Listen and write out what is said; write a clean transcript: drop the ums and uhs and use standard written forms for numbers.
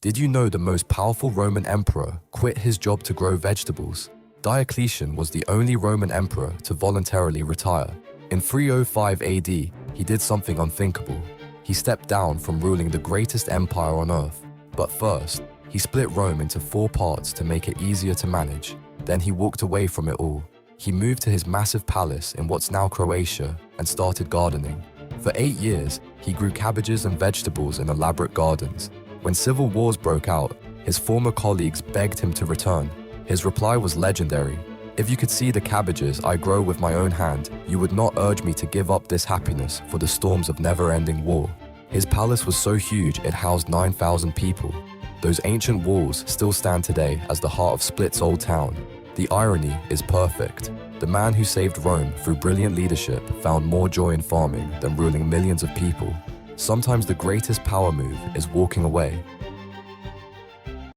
Did you know the most powerful Roman emperor quit his job to grow vegetables? Diocletian was the only Roman emperor to voluntarily retire. In 305 AD, he did something unthinkable. He stepped down from ruling the greatest empire on earth. But first, he split Rome into 4 parts to make it easier to manage. Then he walked away from it all. He moved to his massive palace in what's now Croatia and started gardening. For 8 years, he grew cabbages and vegetables in elaborate gardens. When civil wars broke out, his former colleagues begged him to return. His reply was legendary. "If you could see the cabbages I grow with my own hand, you would not urge me to give up this happiness for the storms of never-ending war." His palace was so huge it housed 9,000 people. Those ancient walls still stand today as the heart of Split's old town. The irony is perfect. The man who saved Rome through brilliant leadership found more joy in farming than ruling millions of people. Sometimes the greatest power move is walking away.